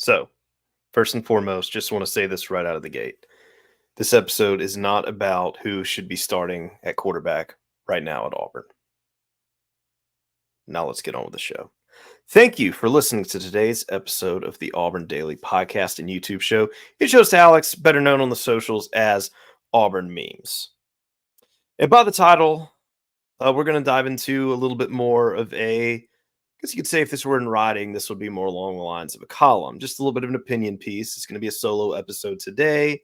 So, first and foremost, just want to say this right out of the gate. This episode is not about who should be starting at quarterback right now at Auburn. Now let's get on with the show. Thank you for listening to today's episode of the Auburn Daily Podcast and YouTube show. It's your host Alex, better known on the socials as Auburn Memes. And by the title, we're going to dive into a little bit more of I guess you could say if this were in writing, this would be more along the lines of a column, just a little bit of an opinion piece. It's going to be a solo episode today.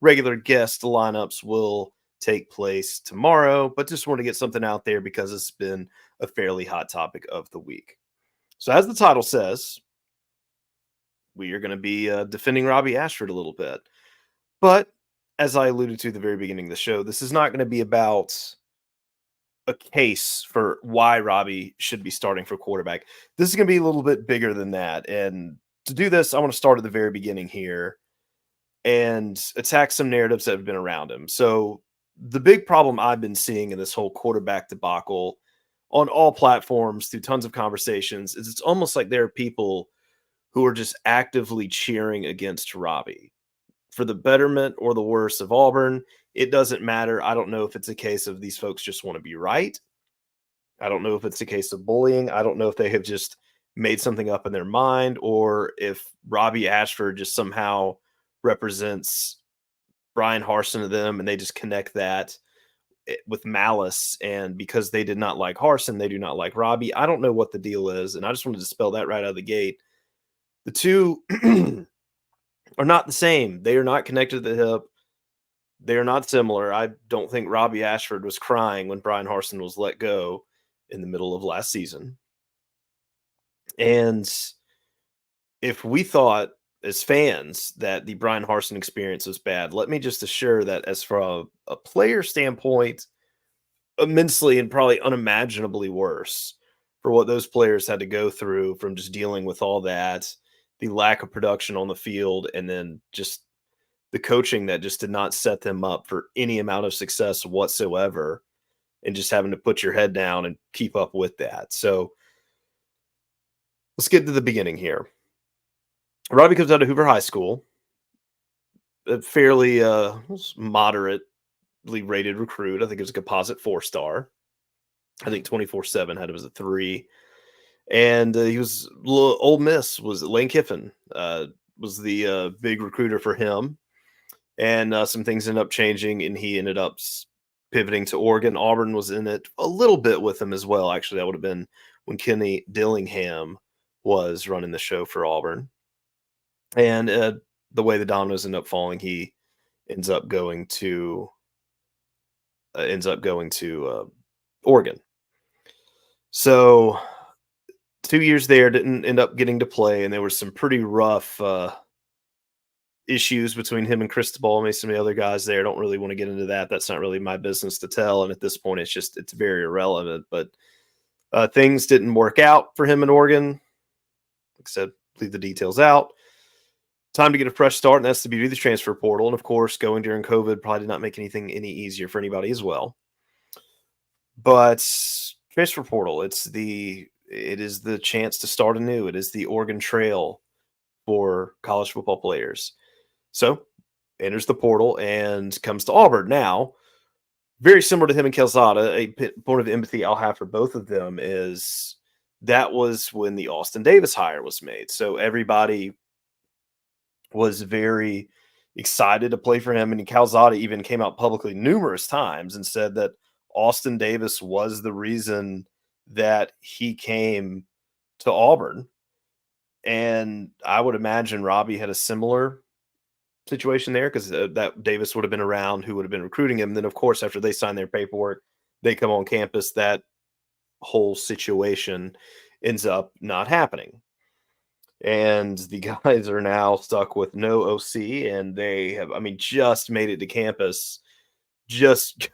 Regular guest lineups will take place tomorrow, but just want to get something out there because it's been a fairly hot topic of the week. So as the title says, we are going to be defending Robby Ashford a little bit. But as I alluded to at the very beginning of the show, this is not going to be about a case for why Robby should be starting for quarterback. This is going to be a little bit bigger than that. And to do this, I want to start at the very beginning here and attack some narratives that have been around him. So the big problem I've been seeing in this whole quarterback debacle on all platforms through tons of conversations is it's almost like there are people who are just actively cheering against Robby for the betterment or the worse of Auburn. It doesn't matter. I don't know if it's a case of these folks just want to be right. I don't know if it's a case of bullying. I don't know if they have just made something up in their mind or if Robby Ashford just somehow represents Brian Harsin to them and they just connect that with malice. And because they did not like Harsin, they do not like Robby. I don't know what the deal is. And I just wanted to spell that right out of the gate. The two are not the same. They are not connected to the hip. They are not similar. I don't think Robby Ashford was crying when Brian Harsin was let go in the middle of last season. And if we thought as fans that the Brian Harsin experience was bad, let me just assure that as from a player standpoint, immensely and probably unimaginably worse for what those players had to go through from just dealing with all that, the lack of production on the field, and then just the coaching that just did not set them up for any amount of success whatsoever, and just having to put your head down and keep up with that. So let's get to the beginning here. Robby comes out of Hoover High School, a fairly moderately rated recruit. I think it was a composite 4-star. I think 24/7 had him as a 3. And he was Ole Miss was Lane Kiffin was the big recruiter for him. And some things ended up changing, and he ended up pivoting to Oregon. Auburn was in it a little bit with him as well. Actually, that would have been when Kenny Dillingham was running the show for Auburn. And the way the dominoes end up falling, he ends up going to Oregon. So 2 years there, didn't end up getting to play, and there were some pretty rough issues between him and Cristobal, maybe some of the other guys there. I don't really want to get into that. That's not really my business to tell. And at this point, it's very irrelevant. But things didn't work out for him in Oregon. Like I said, leave the details out. Time to get a fresh start, and that's the beauty of the transfer portal. And of course, going during COVID probably did not make anything any easier for anybody as well. But transfer portal, it is the chance to start anew. It is the Oregon Trail for college football players. So enters the portal and comes to Auburn. Now, very similar to him and Calzada, a point of empathy I'll have for both of them is that was when the Austin Davis hire was made. So everybody was very excited to play for him. And Calzada even came out publicly numerous times and said that Austin Davis was the reason that he came to Auburn. And I would imagine Robby had a similar situation there because that Davis would have been around who would have been recruiting him. And then, of course, after they sign their paperwork, they come on campus. That whole situation ends up not happening. And the guys are now stuck with no OC, and they have, just made it to campus, just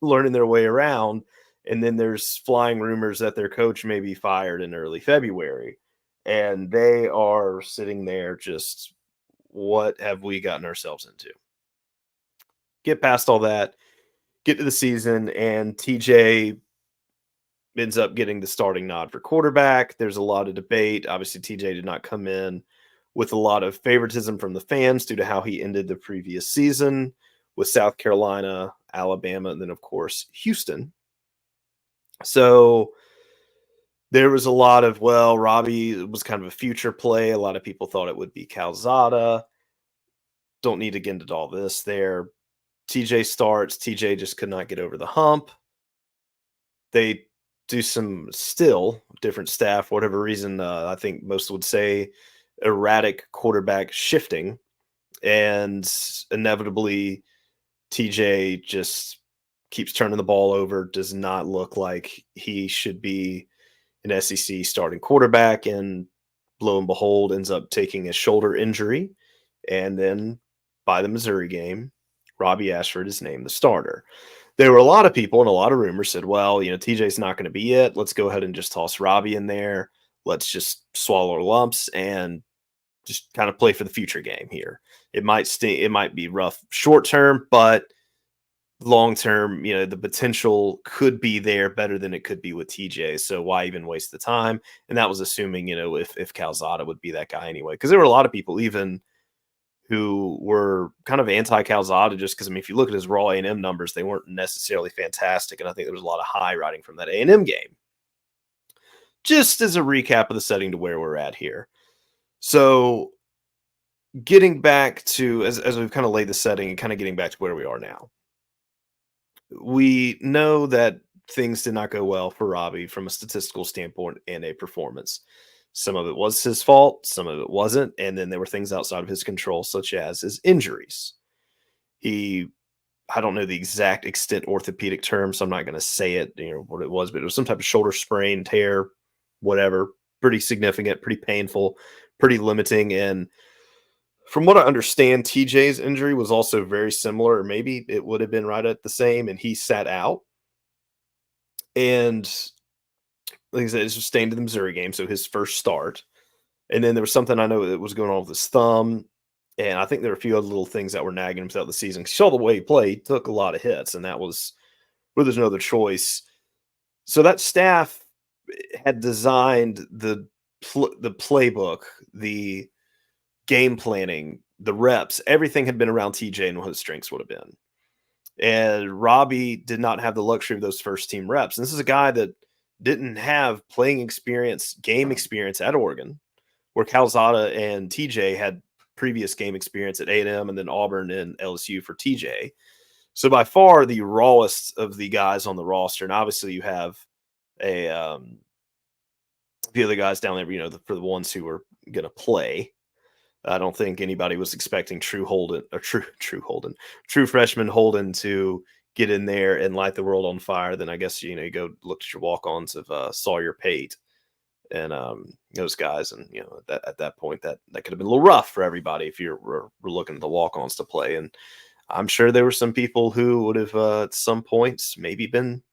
learning their way around. And then there's flying rumors that their coach may be fired in early February. And they are sitting there just, what have we gotten ourselves into? Get past all that, get to the season, and TJ ends up getting the starting nod for quarterback. There's a lot of debate. Obviously, TJ did not come in with a lot of favoritism from the fans due to how he ended the previous season with South Carolina, Alabama, and then, of course, Houston. So there was a lot of, well, Robby was kind of a future play. A lot of people thought it would be Calzada. Don't need to get into all this there. TJ starts. TJ just could not get over the hump. They do some still different staff, for whatever reason. I think most would say erratic quarterback shifting. And inevitably, TJ just keeps turning the ball over, does not look like he should be an SEC starting quarterback, and lo and behold, ends up taking a shoulder injury. And then by the Missouri game, Robby Ashford is named the starter. There were a lot of people and a lot of rumors said, well, TJ's not going to be it. Let's go ahead and just toss Robby in there. Let's just swallow our lumps and just kind of play for the future game here. It might stay, it might be rough short term, but long term, the potential could be there better than it could be with TJ. So why even waste the time? And that was assuming, if Calzada would be that guy anyway, because there were a lot of people even who were kind of anti-Calzada just because, if you look at his raw A&M numbers, they weren't necessarily fantastic. And I think there was a lot of high riding from that A&M game. Just as a recap of the setting to where we're at here. So getting back to, as we've kind of laid the setting and kind of getting back to where we are now, we know that things did not go well for Robby from a statistical standpoint and a performance. Some of it was his fault, some of it wasn't, and then there were things outside of his control, such as his injuries. I don't know the exact extent orthopedic term, so I'm not going to say it, what it was, but it was some type of shoulder sprain, tear, whatever, pretty significant, pretty painful, pretty limiting. And from what I understand, TJ's injury was also very similar, or maybe it would have been right at the same, and he sat out. And like I said, it's sustained in the Missouri game, so his first start. And then there was something I know that was going on with his thumb, and I think there were a few other little things that were nagging him throughout the season. You saw the way he played, he took a lot of hits, and that was where there's no other choice. So that staff had designed the playbook, the game planning, the reps, everything had been around TJ and what his strengths would have been. And Robby did not have the luxury of those first team reps. And this is a guy that didn't have playing experience, game experience at Oregon, where Calzada and TJ had previous game experience at A&M and then Auburn and LSU for TJ. So by far the rawest of the guys on the roster. And obviously you have a few other guys down there, for the ones who were going to play. I don't think anybody was expecting true freshman Holden to get in there and light the world on fire. Then I guess, you go look at your walk-ons of Sawyer Pate and those guys. And, at that point, that could have been a little rough for everybody if we're looking at the walk-ons to play. And I'm sure there were some people who would have at some points maybe been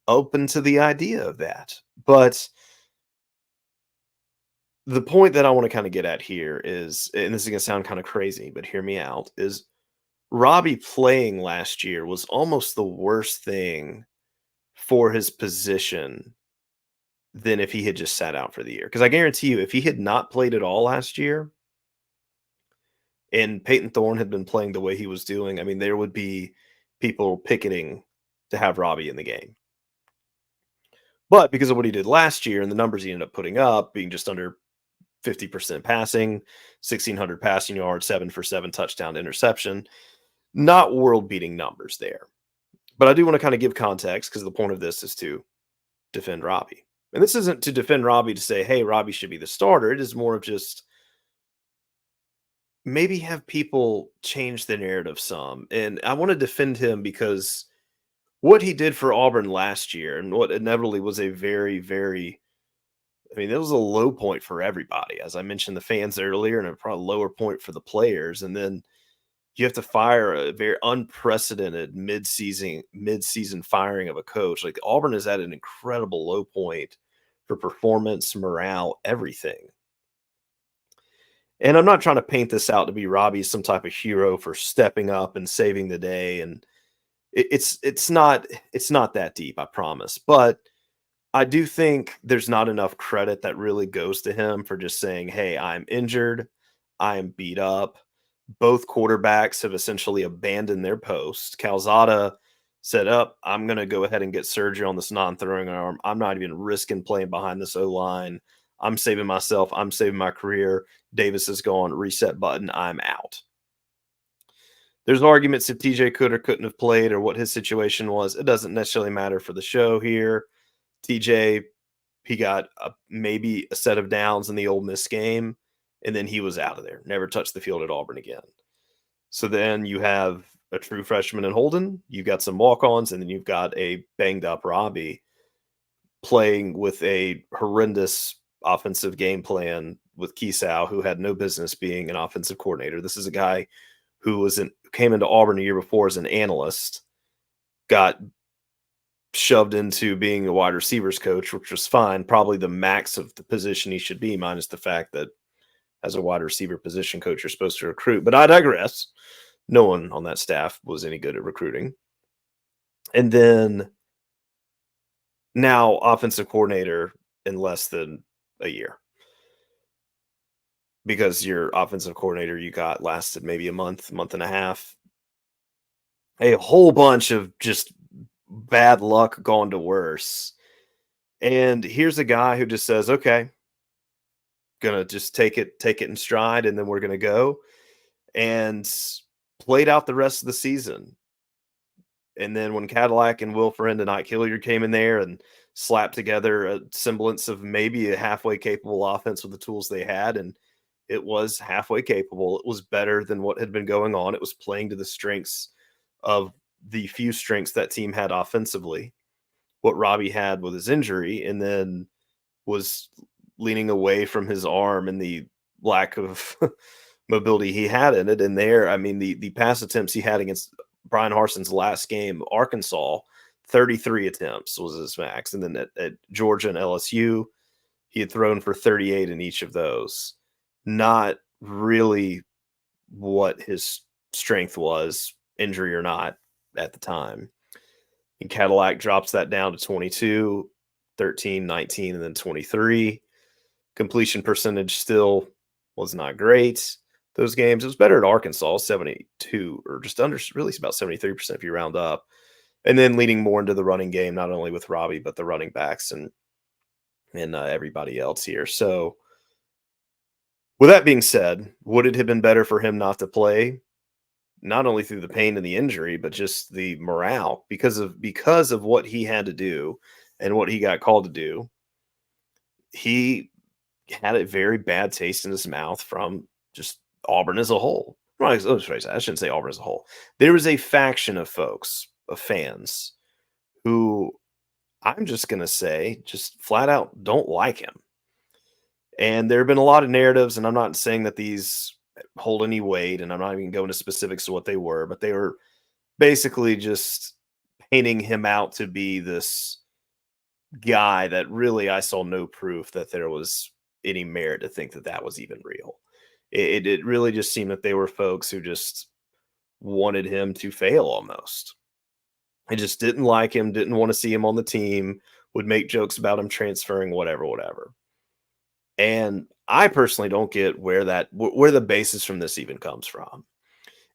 open to the idea of that. But the point that I want to kind of get at here is, and this is going to sound kind of crazy, but hear me out, is Robby playing last year was almost the worst thing for his position than if he had just sat out for the year. Because I guarantee you, if he had not played at all last year and Peyton Thorne had been playing the way he was doing, there would be people picketing to have Robby in the game. But because of what he did last year and the numbers he ended up putting up, being just under 50% passing, 1,600 passing yards, 7 for 7 touchdown interception. Not world-beating numbers there. But I do want to kind of give context because the point of this is to defend Robby. And this isn't to defend Robby to say, hey, Robby should be the starter. It is more of just maybe have people change the narrative some. And I want to defend him because what he did for Auburn last year and what inevitably was a very, very it was a low point for everybody. As I mentioned, the fans earlier, and a probably lower point for the players. And then you have to fire a very unprecedented mid-season firing of a coach. Like Auburn is at an incredible low point for performance, morale, everything. And I'm not trying to paint this out to be Robby some type of hero for stepping up and saving the day. And it's not that deep, I promise. But I do think there's not enough credit that really goes to him for just saying, "Hey, I'm injured. I'm beat up." Both quarterbacks have essentially abandoned their post. Calzada said, "Up, I'm going to go ahead and get surgery on this non-throwing arm. I'm not even risking playing behind this O-line. I'm saving myself. I'm saving my career." Davis is gone. Reset button. I'm out. There's arguments if TJ could or couldn't have played or what his situation was. It doesn't necessarily matter for the show here. TJ, he got maybe a set of downs in the Ole Miss game, and then he was out of there. Never touched the field at Auburn again. So then you have a true freshman in Holden. You've got some walk-ons, and then you've got a banged-up Robby playing with a horrendous offensive game plan with Kiesau, who had no business being an offensive coordinator. This is a guy who came into Auburn a year before as an analyst, got shoved into being a wide receivers coach, which was fine. Probably the max of the position he should be, minus the fact that as a wide receiver position coach, you're supposed to recruit. But I digress. No one on that staff was any good at recruiting. And then now offensive coordinator in less than a year. Because your offensive coordinator you got lasted maybe a month and a half. A whole bunch of just bad luck gone to worse. And here's a guy who just says, "Okay, gonna just take it in stride, and then we're gonna go," and played out the rest of the season. And then when Cadillac and Will Friend and Ike Hilliard came in there and slapped together a semblance of maybe a halfway capable offense with the tools they had, and it was halfway capable. It was better than what had been going on. It was playing to the strengths of the few strengths that team had offensively, what Robby had with his injury, and then was leaning away from his arm and the lack of mobility he had in it. And there, I mean, the pass attempts he had against Brian Harsin's last game, Arkansas, 33 attempts was his max. And then at Georgia and LSU, he had thrown for 38 in each of those. Not really what his strength was, injury or not, at the time. And Cadillac drops that down to 22, 13, 19, and then 23. Completion percentage still was not great. Those games, it was better at Arkansas, 72 or just under, really it's about 73% if you round up. And then leading more into the running game, not only with Robby, but the running backs and everybody else here. So with that being said, would it have been better for him not to play? Not only through the pain and the injury, but just the morale because of what he had to do and what he got called to do. He had a very bad taste in his mouth from just Auburn as a whole. Well, I shouldn't say Auburn as a whole. There was a faction of folks, of fans, who I'm just going to say just flat out don't like him. And there have been a lot of narratives, and I'm not saying that these hold any weight, and I'm not even going to specifics of what they were, but they were basically just painting him out to be this guy that really I saw no proof that there was any merit to think that that was even real. It really just seemed that they were folks who just wanted him to fail almost. They just didn't like him, didn't want to see him on the team, would make jokes about him transferring, whatever. And I personally don't get where the basis from this even comes from.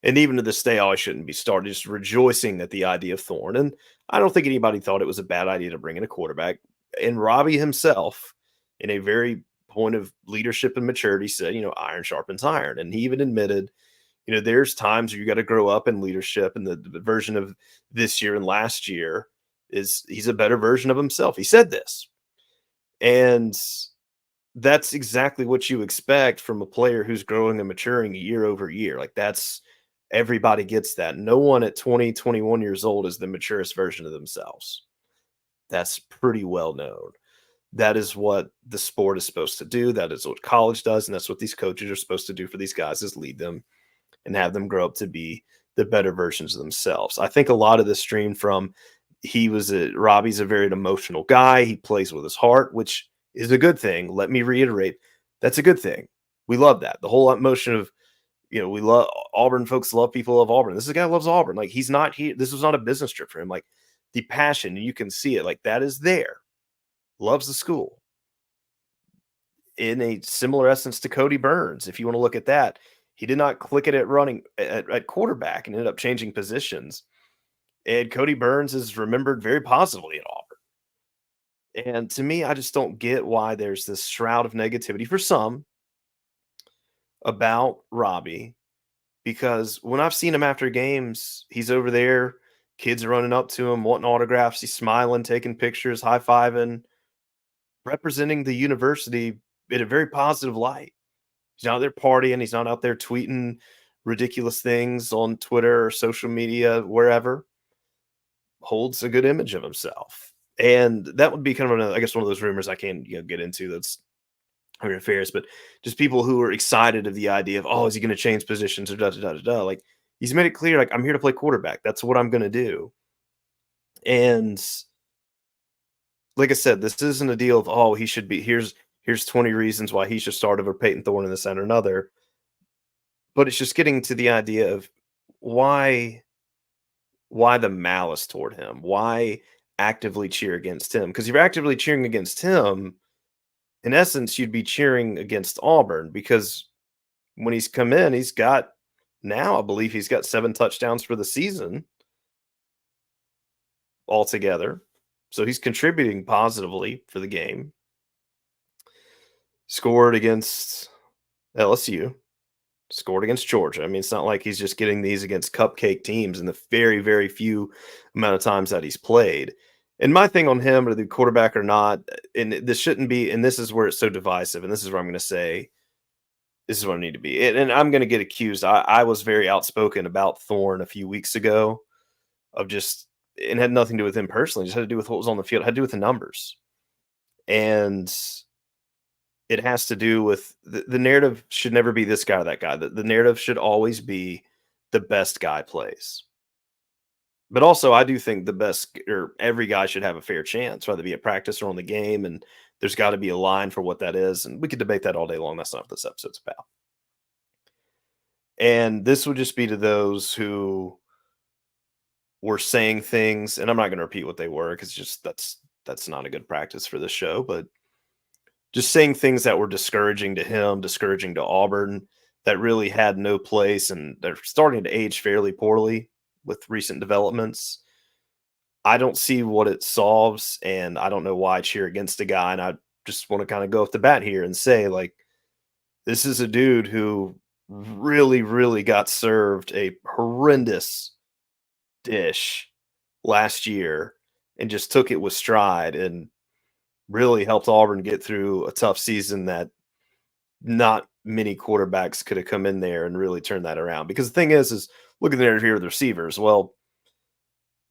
And even to this day, I shouldn't be started just rejoicing at the idea of Thorne. And I don't think anybody thought it was a bad idea to bring in a quarterback. And Robby himself, in a very point of leadership and maturity, said, iron sharpens iron. And he even admitted, there's times where you got to grow up in leadership. And the version of this year and last year is he's a better version of himself. He said this. And that's exactly what you expect from a player who's growing and maturing year over year. Like everybody gets that. No one at 20, 21 years old is the maturest version of themselves. That's pretty well known. That is what the sport is supposed to do. That is what college does. And that's what these coaches are supposed to do for these guys, is lead them and have them grow up to be the better versions of themselves. I think a lot of this streamed from Robby's a very emotional guy. He plays with his heart, which is a good thing. Let me reiterate, that's a good thing. We love that. The whole emotion of, we love Auburn folks, love people love Auburn. This is a guy who loves Auburn. Like, he's not here. This was not a business trip for him. Like, the passion, you can see it. Like, that is there. loves the school in a similar essence to Cody Burns. If you want to look at that, he did not click it at running at quarterback and ended up changing positions. And Cody Burns is remembered very positively at Auburn. And to me, I just don't get why there's this shroud of negativity for some about Robbie, because when I've seen him after games, he's over there, kids are running up to him, wanting autographs, he's smiling, taking pictures, high fiving, representing the university in a very positive light. He's not out there partying, he's not out there tweeting ridiculous things on Twitter or social media, wherever. Holds a good image of himself. And that would be kind of, I guess, one of those rumors I can't get into that's current affairs, but just people who are excited of the idea of, oh, is he going to change positions or da da da da da. Like he's made it clear, like I'm here to play quarterback. That's what I'm going to do. And like I said, this isn't a deal of, oh, he should be here's 20 reasons why he should start over Peyton Thorne in this and another. But it's just getting to the idea of why why the malice toward him? Why actively cheer against him? Because if you're actively cheering against him, in essence, you'd be cheering against Auburn because when he's come in, he's got now, I believe he's got 7 touchdowns for the season altogether. So he's contributing positively for the game. Scored against LSU, scored against Georgia. I mean, it's not like he's just getting these against cupcake teams in the very, very few amount of times that he's played. And my thing on him, or the quarterback or not, and this shouldn't be, and this is where it's so divisive, and this is where I'm going to say, this is what I need to be. And I'm going to get accused. I was very outspoken about Thorne a few weeks ago of just, and had nothing to do with him personally, just had to do with what was on the field, it had to do with the numbers. And it has to do with the narrative should never be this guy or that guy. The narrative should always be the best guy plays. But also, I do think the best or every guy should have a fair chance, whether it be at practice or on the game. And there's got to be a line for what that is. And we could debate that all day long. That's not what this episode's about. And this would just be to those who were saying things, and I'm not going to repeat what they were because just that's not a good practice for this show, but just saying things that were discouraging to him, discouraging to Auburn, that really had no place, and they're starting to age fairly poorly with recent developments. I don't see what it solves, and I don't know why I cheer against a guy. And I just want to kind of go off the bat here and say, like, this is a dude who really, really got served a horrendous dish last year and just took it with stride and really helped Auburn get through a tough season that not many quarterbacks could have come in there and really turned that around. Because the thing is look at the narrative here with the receivers. Well,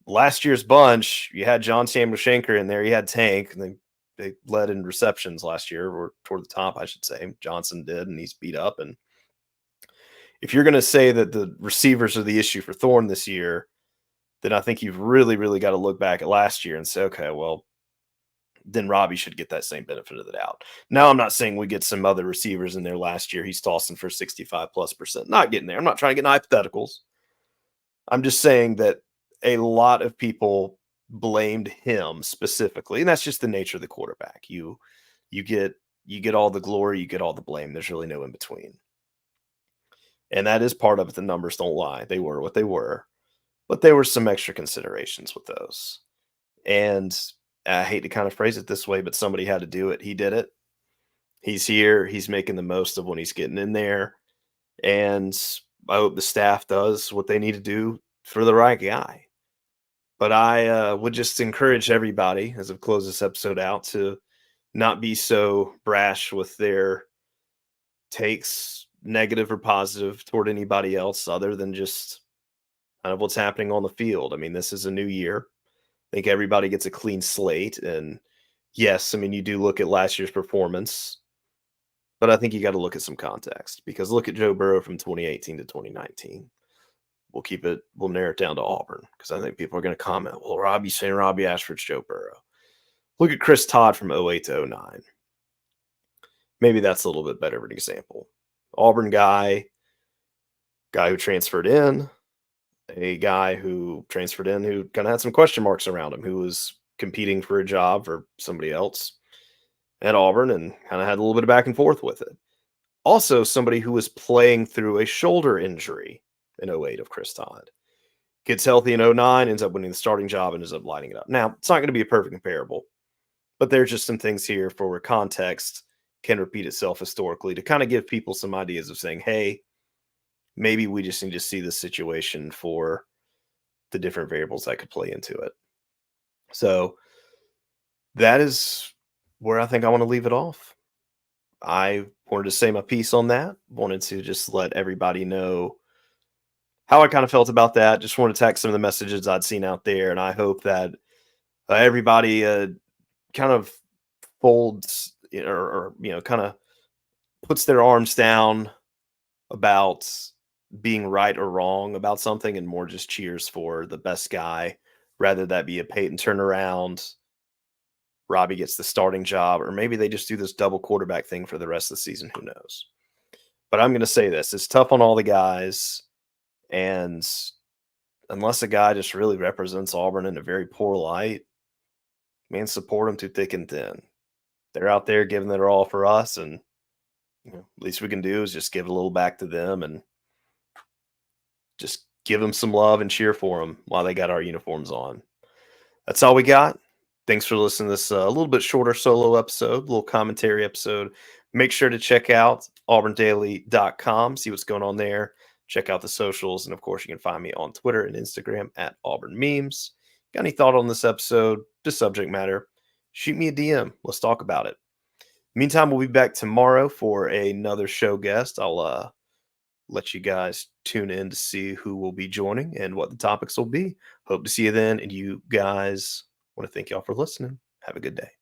last year's bunch, you had John Samuel Shanker in there, you had Tank, and they led in receptions last year, or toward the top, I should say. Johnson did, and he's beat up. And if you're going to say that the receivers are the issue for Thorne this year, then I think you've really, really got to look back at last year and say, okay, well, then Robbie should get that same benefit of the doubt. Now, I'm not saying we get some other receivers in there last year. He's tossing for 65+%. Not getting there. I'm not trying to get hypotheticals. I'm just saying that a lot of people blamed him specifically, and that's just the nature of the quarterback. You get all the glory, you get all the blame. There's really no in between. And that is part of it. The numbers don't lie. They were what they were. But there were some extra considerations with those. And I hate to kind of phrase it this way, but somebody had to do it. He did it. He's here. He's making the most of when he's getting in there. And I hope the staff does what they need to do for the right guy. But I would just encourage everybody, as I close this episode out, to not be so brash with their takes, negative or positive, toward anybody else other than just kind of what's happening on the field. I mean, this is a new year. I think everybody gets a clean slate. And yes, I mean, you do look at last year's performance, but I think you got to look at some context, because look at Joe Burrow from 2018 to 2019. We'll narrow it down to Auburn, because I think people are going to comment, well, Robbie's saying Robby Ashford's Joe Burrow. Look at Chris Todd from 08 to 09. Maybe that's a little bit better of an example. Auburn guy who transferred in, a guy who transferred in who kind of had some question marks around him, who was competing for a job for somebody else. at Auburn and kind of had a little bit of back and forth with it. Also, somebody who was playing through a shoulder injury in '08 of Chris Todd. Gets healthy in '09, ends up winning the starting job, and ends up lighting it up. Now, it's not going to be a perfect comparable, but there's just some things here for where context can repeat itself historically to kind of give people some ideas of saying, hey, maybe we just need to see the situation for the different variables that could play into it. So that is where I think I want to leave it off. I wanted to say my piece on that. Wanted to just let everybody know how I kind of felt about that. Just wanted to text some of the messages I'd seen out there, and I hope that everybody kind of folds or kind of puts their arms down about being right or wrong about something and more just cheers for the best guy, rather that be a Peyton turnaround, Robby gets the starting job, or maybe they just do this double quarterback thing for the rest of the season. Who knows? But I'm going to say this: it's tough on all the guys, and unless a guy just really represents Auburn in a very poor light, man, support them through thick and thin. They're out there giving their all for us, and least we can do is just give a little back to them and just give them some love and cheer for them while they got our uniforms on. That's all we got. Thanks for listening to this a little bit shorter solo episode, little commentary episode. Make sure to check out auburndaily.com, see what's going on there. Check out the socials. And of course, you can find me on Twitter and Instagram at Auburn Memes. Got any thought on this episode, this subject matter? Shoot me a DM. Let's talk about it. Meantime, we'll be back tomorrow for another show guest. I'll let you guys tune in to see who will be joining and what the topics will be. Hope to see you then. And you guys, want to thank y'all for listening. Have a good day.